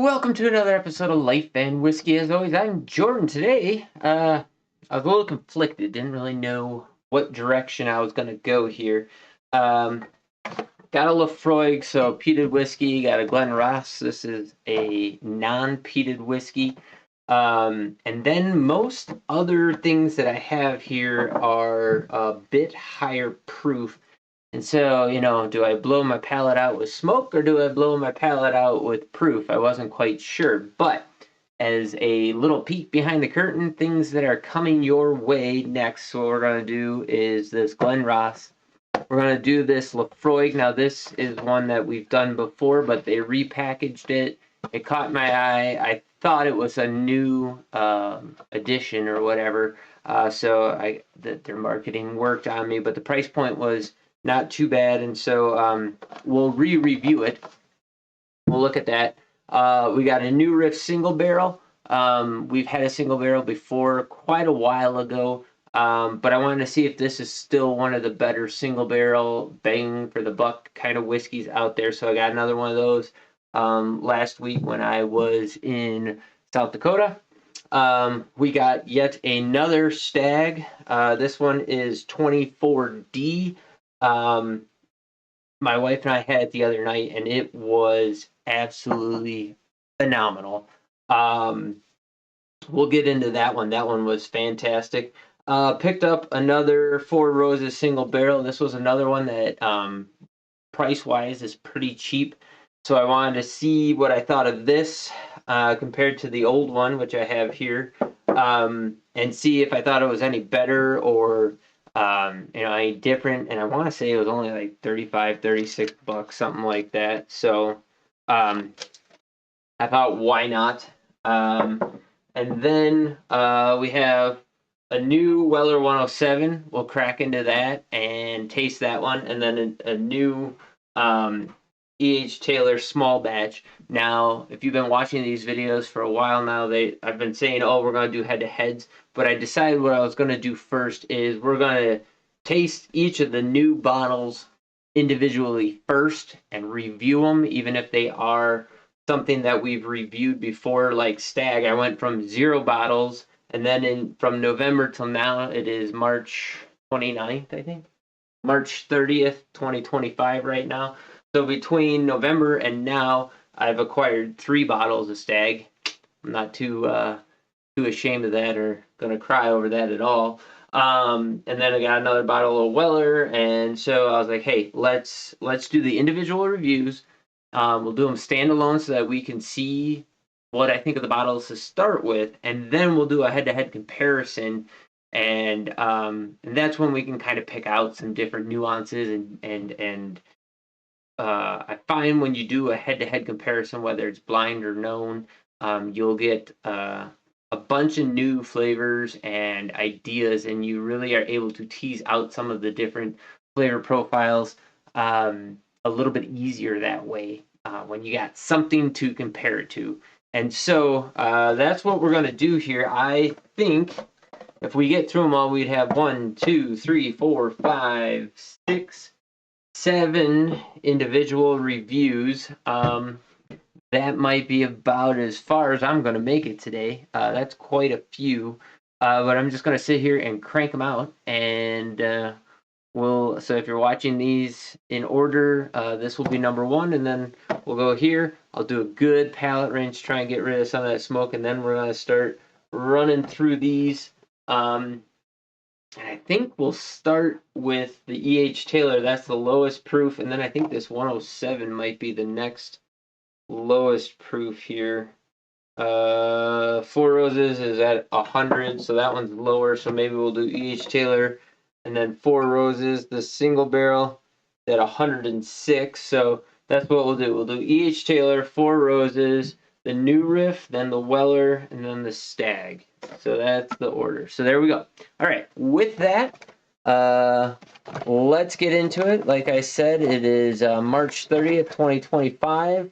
Welcome to another episode of Life and Whiskey. As always, I'm Jordan. Today, I was a little conflicted. Didn't really know what direction I was going to go here. Got a Laphroaig, so peated whiskey. Got a Glenrothes. This is a non-peated whiskey. And then most other things that I have here are a bit higher proof. And so, do I blow my palate out with smoke or do I blow my palate out with proof? I wasn't quite sure. But as a little peek behind the curtain, things that are coming your way next, what we're going to do is this Glenrothes. We're going to do this Laphroaig. Now, this is one that we've done before, but they repackaged it. It caught my eye. I thought it was a new edition or whatever. So their marketing worked on me, but the price point was not too bad, and so we'll review it. We'll look at that. We got a new Riff single barrel. We've had a single barrel before quite a while ago, but I wanted to see if this is still one of the better single barrel bang for the buck kind of whiskeys out there. So I got another one of those last week when I was in South Dakota. We got yet another stag. This one is 24D. My wife and I had it the other night, and it was absolutely phenomenal. We'll get into that one. That one was fantastic. Picked up another Four Roses single barrel. This was another one that price-wise is pretty cheap. So I wanted to see what I thought of this compared to the old one, which I have here, and see if I thought it was any better or any different. And I want to say it was only like $35-36, something like that. So I thought, why not? And then we have a new Weller 107. We'll crack into that and taste that one. And then a new E.H. Taylor small batch. Now, if you've been watching these videos for a while now, I've been saying, we're going to do head-to-heads. But I decided what I was going to do first is we're going to taste each of the new bottles individually first and review them, even if they are something that we've reviewed before, like Stag. I went from 0 bottles, and then from November till now, it is March 29th, I think. March 30th, 2025 right now. So between November and now, I've acquired 3 bottles of Stag. I'm not too ashamed of that or going to cry over that at all. And then I got another bottle of Weller, and so I was like, hey, let's do the individual reviews. We'll do them standalone so that we can see what I think of the bottles to start with, and then we'll do a head-to-head comparison, and that's when we can kind of pick out some different nuances and I find when you do a head-to-head comparison, whether it's blind or known, you'll get a bunch of new flavors and ideas, and you really are able to tease out some of the different flavor profiles a little bit easier that way when you got something to compare it to. And so that's what we're going to do here. I think if we get through them all, we'd have 1, 2, 3, 4, 5, 6, 7 individual reviews. That might be about as far as I'm going to make it today. That's quite a few. But I'm just going to sit here and crank them out. And so if you're watching these in order, this will be number 1. And then we'll go here. I'll do a good palate rinse, try and get rid of some of that smoke. And then we're going to start running through these. And I think we'll start with the E.H. Taylor. That's the lowest proof. And then I think this 107 might be the next lowest proof here. Four Roses is at 100, so that one's lower. So maybe we'll do E.H. Taylor, and then Four Roses, the single barrel, at 106. So that's what we'll do. We'll do E.H. Taylor, Four Roses, the new Riff, then the Weller, and then the Stag. So that's the order. So there we go. All right. With that, let's get into it. Like I said, it is March 30th, 2025.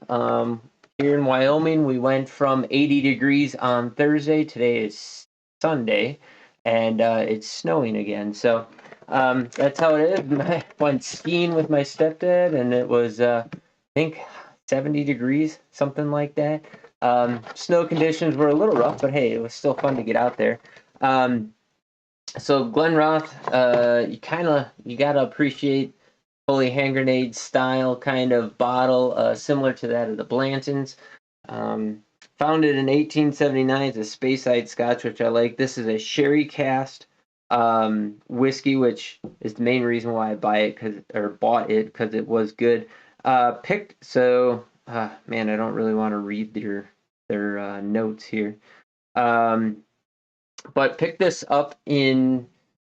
Here in Wyoming, we went from 80 degrees on Thursday. Today is Sunday, and it's snowing again. So that's how it is. I went skiing with my stepdad, and it was, I think, 70 degrees, something like that. Snow conditions were a little rough, but hey, it was still fun to get out there. So Glenrothes, you gotta appreciate Holy Hand Grenade style kind of bottle, similar to that of the Blantons. Founded in 1879 as a Speyside Scotch, which I like. This is a sherry cast whiskey, which is the main reason why I bought it because it was good. Man, I don't really want to read their notes here. But picked this up in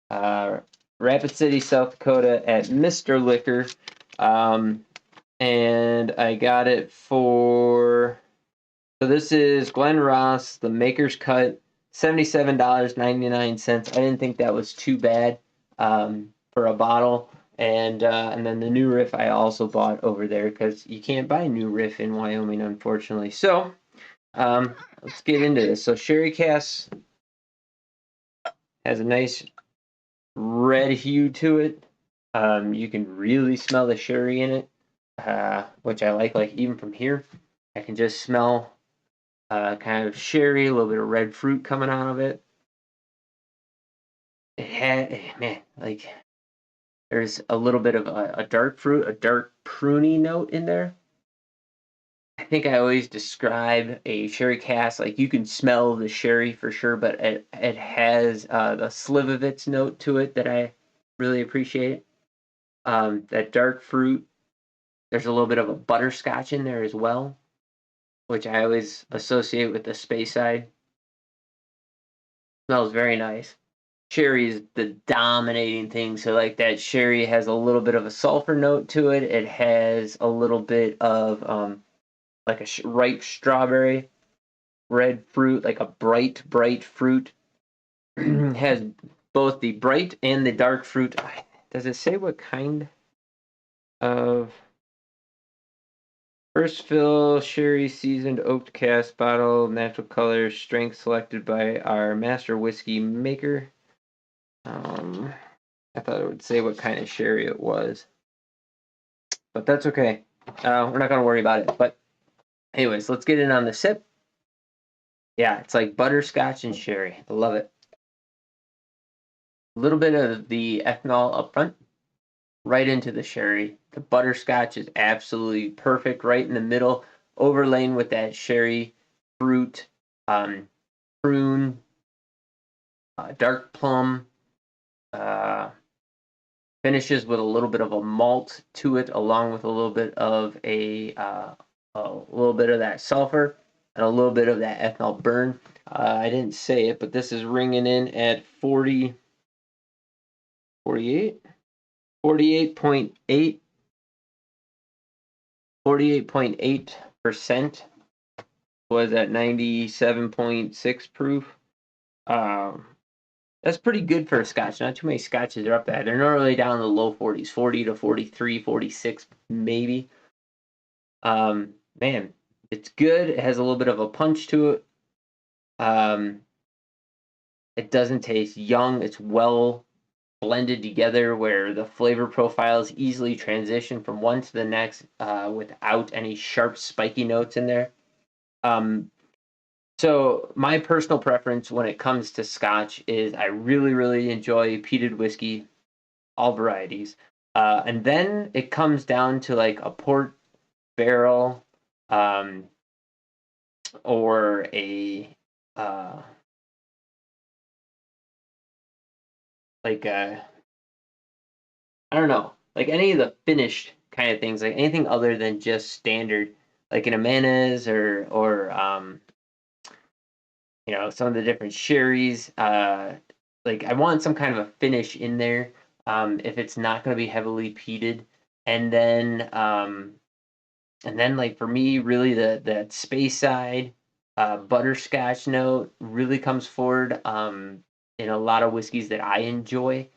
Rapid City, South Dakota at Mr. Liquor. And I got it for, so this is Glenrothes, the Maker's Cut, $77.99. I didn't think that was too bad for a bottle. And then the New Riff I also bought over there because you can't buy New Riff in Wyoming, unfortunately. So let's get into this. So Sherry Cask has a nice red hue to it. You can really smell the sherry in it, which I like. Like even from here, I can just smell kind of sherry, a little bit of red fruit coming out of it. It had, man, like there's a little bit of a dark fruit, a dark pruny note in there. I think I always describe a sherry cask like you can smell the sherry for sure, but it has the Slivovitz note to it that I really appreciate. That dark fruit. There's a little bit of a butterscotch in there as well, which I always associate with the Speyside. Smells very nice. Sherry is the dominating thing, so like that sherry has a little bit of a sulfur note to it. It has a little bit of like a ripe strawberry, red fruit, like a bright fruit. Has both the bright and the dark fruit. Does it say what kind of? First fill, sherry, seasoned oaked cask bottle, natural color, strength selected by our master whiskey maker. I thought it would say what kind of sherry it was, but that's okay. We're not going to worry about it. But anyways, let's get in on the sip. Yeah, it's like butterscotch and sherry. I love it. A little bit of the ethanol up front, right into the sherry. The butterscotch is absolutely perfect, right in the middle, overlain with that sherry fruit, prune, dark plum. Finishes with a little bit of a malt to it, along with a little bit of a little bit of that sulfur and a little bit of that ethanol burn. I didn't say it, but this is ringing in at 48.8%. Was at 97.6 proof. That's pretty good for a scotch. Not too many scotches are up there. They're normally down in the low 40s, 40 to 43, 46 maybe. Man, it's good. It has a little bit of a punch to it. It doesn't taste young. It's well blended together where the flavor profiles easily transition from one to the next without any sharp, spiky notes in there. So my personal preference when it comes to Scotch is I really, really enjoy peated whiskey, all varieties. And then it comes down to like a port barrel or a I don't know, like any of the finished kind of things, like anything other than just standard, like an Amenes or some of the different sherries. Like I want some kind of a finish in there. If it's not going to be heavily peated, and then like for me, really that Speyside butterscotch note really comes forward in a lot of whiskeys that I enjoy.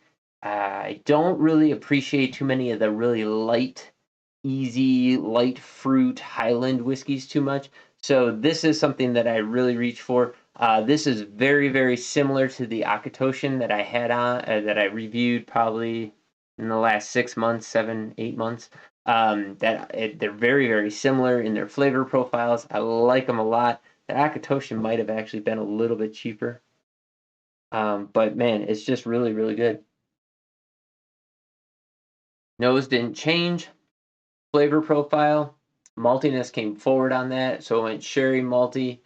I don't really appreciate too many of the really light, easy, light fruit Highland whiskeys too much. So this is something that I really reach for. This is very, very similar to the Akatoshan that I had on, that I reviewed probably in the last 6 months, 7, 8 months. They're very, very similar in their flavor profiles. I like them a lot. The Akatoshin might have actually been a little bit cheaper. But man, it's just really, really good. Nose didn't change. Flavor profile, maltiness came forward on that. So it went sherry malty,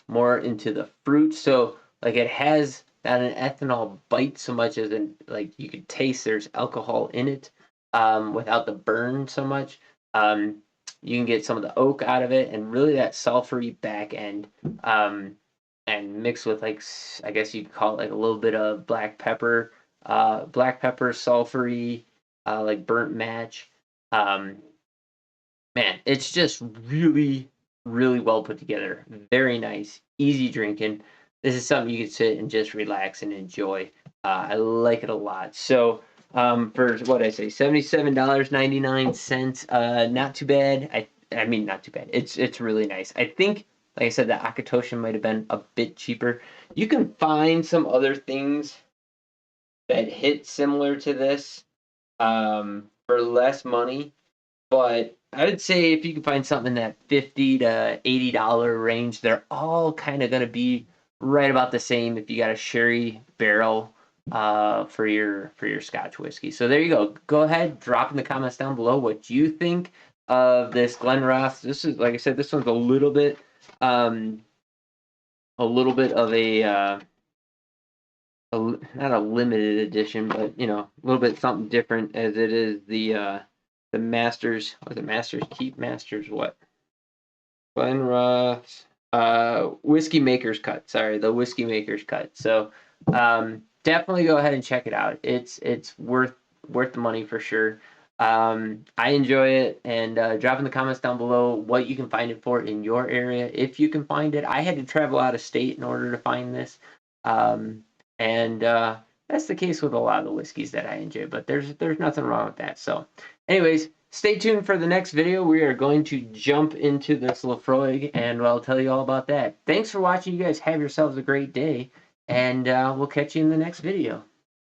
more into the fruit. So like it has not an ethanol bite so much as in like you could taste there's alcohol in it, without the burn so much. You can get some of the oak out of it and really that sulfury back end. And mixed with like I guess you'd call it like a little bit of black pepper, sulfury, like burnt match. Um, Man, it's just really, really well put together. Very nice, easy drinking. This is something you can sit and just relax and enjoy. I like it a lot. So, for what I say, $77.99. Not too bad. I mean, not too bad. It's really nice. I think, like I said, the Akatoshin might have been a bit cheaper. You can find some other things that hit similar to this, for less money. But I would say if you can find something in that $50 to $80 range, they're all kind of going to be right about the same if you got a sherry barrel, for your Scotch whiskey. So there you go. Go ahead, drop in the comments down below what you think of this Glenrothes. This is, like I said, this one's a little bit of not a limited edition, but a little bit something different, as it is the Masters. Was it Masters Keep? Masters what? Glenrothes Whiskey Maker's Cut. Sorry, the Whiskey Maker's Cut. So definitely go ahead and check it out. It's worth the money for sure. I enjoy it, and drop in the comments down below what you can find it for in your area, if you can find it. I had to travel out of state in order to find this, and that's the case with a lot of the whiskeys that I enjoy. But there's nothing wrong with that. So, anyways, stay tuned for the next video. We are going to jump into this Laphroaig, and I'll tell you all about that. Thanks for watching. You guys have yourselves a great day, and we'll catch you in the next video.